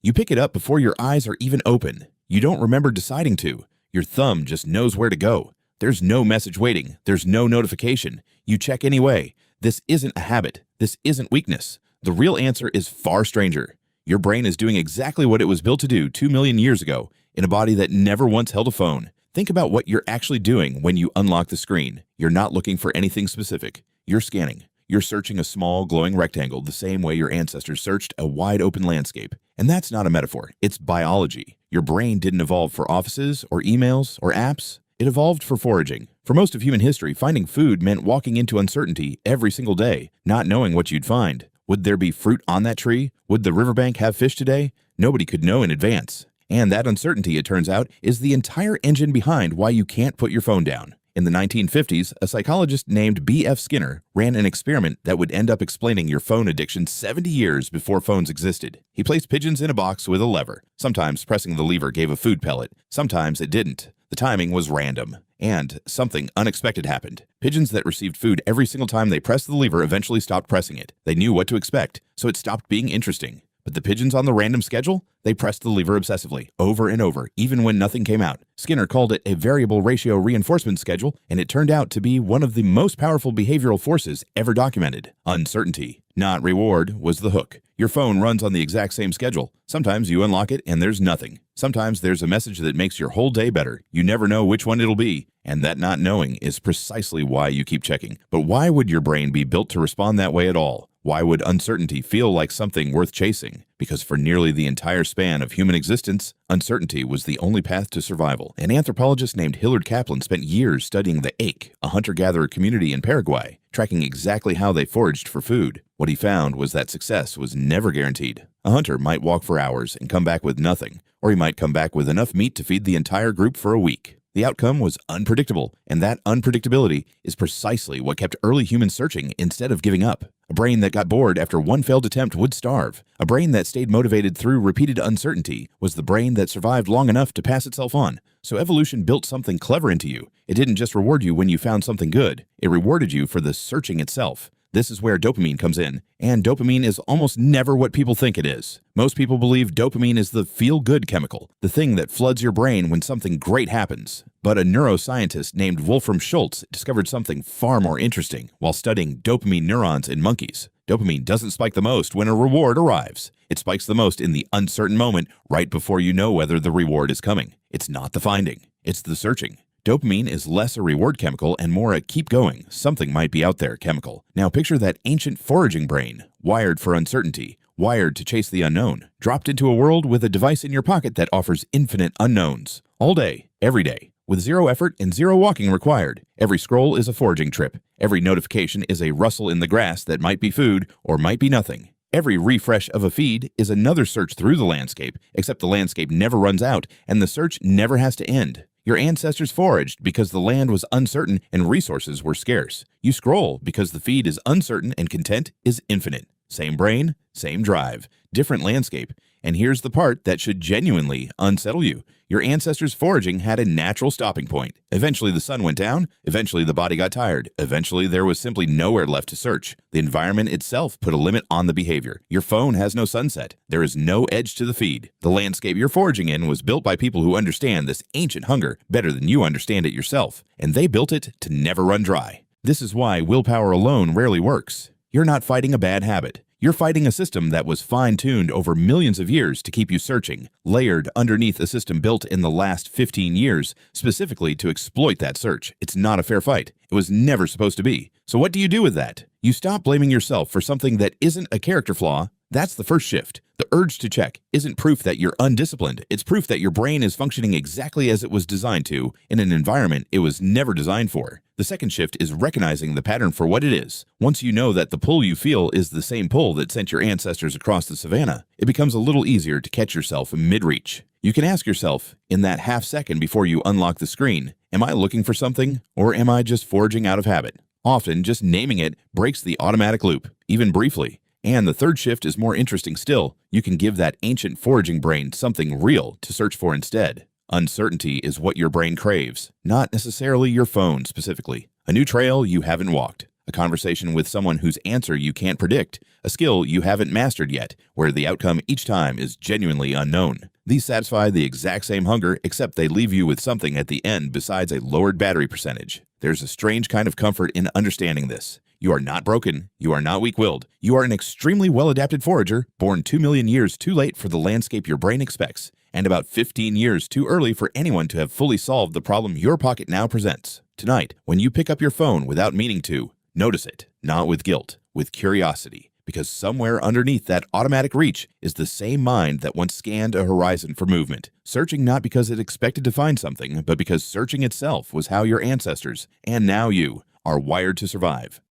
You pick it up before your eyes are even open. You don't remember deciding to. Your thumb just knows where to go. There's no message waiting. There's no notification. You check anyway. This isn't a habit. This isn't weakness. The real answer is far stranger. Your brain is doing exactly what it was built to do 2 million years ago in a body that never once held a phone. Think about what you're actually doing when you unlock the screen. You're not looking for anything specific. You're scanning. You're searching a small, glowing rectangle the same way your ancestors searched a wide-open landscape. And that's not a metaphor. It's biology. Your brain didn't evolve for offices or emails or apps. It evolved for foraging. For most of human history, finding food meant walking into uncertainty every single day, not knowing what you'd find. Would there be fruit on that tree? Would the riverbank have fish today? Nobody could know in advance. And that uncertainty, it turns out, is the entire engine behind why you can't put your phone down. In the 1950s, a psychologist named B.F. Skinner ran an experiment that would end up explaining your phone addiction 70 years before phones existed. He placed pigeons in a box with a lever. Sometimes pressing the lever gave a food pellet. Sometimes it didn't. The timing was random. And something unexpected happened. Pigeons that received food every single time they pressed the lever eventually stopped pressing it. They knew what to expect, so it stopped being interesting. But the pigeons on the random schedule, they pressed the lever obsessively, over and over, even when nothing came out. Skinner called it a variable ratio reinforcement schedule, and it turned out to be one of the most powerful behavioral forces ever documented. Uncertainty, not reward, was the hook. Your phone runs on the exact same schedule. Sometimes you unlock it and there's nothing. Sometimes there's a message that makes your whole day better. You never know which one it'll be, and that not knowing is precisely why you keep checking. But why would your brain be built to respond that way at all? Why would uncertainty feel like something worth chasing? Because for nearly the entire span of human existence, uncertainty was the only path to survival. An anthropologist named Hillard Kaplan spent years studying the Ache, a hunter-gatherer community in Paraguay, tracking exactly how they foraged for food. What he found was that success was never guaranteed. A hunter might walk for hours and come back with nothing, or he might come back with enough meat to feed the entire group for a week. The outcome was unpredictable, and that unpredictability is precisely what kept early humans searching instead of giving up. A brain that got bored after one failed attempt would starve. A brain that stayed motivated through repeated uncertainty was the brain that survived long enough to pass itself on. So evolution built something clever into you. It didn't just reward you when you found something good. It rewarded you for the searching itself. This is where dopamine comes in, and dopamine is almost never what people think it is. Most people believe dopamine is the feel-good chemical, the thing that floods your brain when something great happens. But a neuroscientist named Wolfram Schultz discovered something far more interesting while studying dopamine neurons in monkeys. Dopamine doesn't spike the most when a reward arrives. It spikes the most in the uncertain moment right before you know whether the reward is coming. It's not the finding, it's the searching. Dopamine is less a reward chemical and more a keep going, something might be out there chemical. Now picture that ancient foraging brain, wired for uncertainty, wired to chase the unknown, dropped into a world with a device in your pocket that offers infinite unknowns. All day, every day, with zero effort and zero walking required. Every scroll is a foraging trip. Every notification is a rustle in the grass that might be food or might be nothing. Every refresh of a feed is another search through the landscape, except the landscape never runs out and the search never has to end. Your ancestors foraged because the land was uncertain and resources were scarce. You scroll because the feed is uncertain and content is infinite. Same brain, same drive, different landscape. And here's the part that should genuinely unsettle you. Your ancestors' foraging had a natural stopping point. Eventually the sun went down. Eventually the body got tired. Eventually there was simply nowhere left to search. The environment itself put a limit on the behavior. Your phone has no sunset. There is no edge to the feed. The landscape you're foraging in was built by people who understand this ancient hunger better than you understand it yourself. And they built it to never run dry. This is why willpower alone rarely works. You're not fighting a bad habit. You're fighting a system that was fine-tuned over millions of years to keep you searching, layered underneath a system built in the last 15 years, specifically to exploit that search. It's not a fair fight. It was never supposed to be. So what do you do with that? You stop blaming yourself for something that isn't a character flaw. That's the first shift. The urge to check isn't proof that you're undisciplined. It's proof that your brain is functioning exactly as it was designed to in an environment it was never designed for. The second shift is recognizing the pattern for what it is. Once you know that the pull you feel is the same pull that sent your ancestors across the savannah, it becomes a little easier to catch yourself mid-reach. You can ask yourself, in that half second before you unlock the screen, am I looking for something, or am I just foraging out of habit? Often, just naming it breaks the automatic loop, even briefly. And the third shift is more interesting still. You can give that ancient foraging brain something real to search for instead. Uncertainty is what your brain craves, not necessarily your phone specifically. A new trail you haven't walked, a conversation with someone whose answer you can't predict, a skill you haven't mastered yet, where the outcome each time is genuinely unknown. These satisfy the exact same hunger, except they leave you with something at the end besides a lowered battery percentage. There's a strange kind of comfort in understanding this. You are not broken. You are not weak-willed. You are an extremely well-adapted forager, born 2 million years too late for the landscape your brain expects, and about 15 years too early for anyone to have fully solved the problem your pocket now presents. Tonight, when you pick up your phone without meaning to, notice it, not with guilt, with curiosity, because somewhere underneath that automatic reach is the same mind that once scanned a horizon for movement, searching not because it expected to find something, but because searching itself was how your ancestors, and now you, are wired to survive.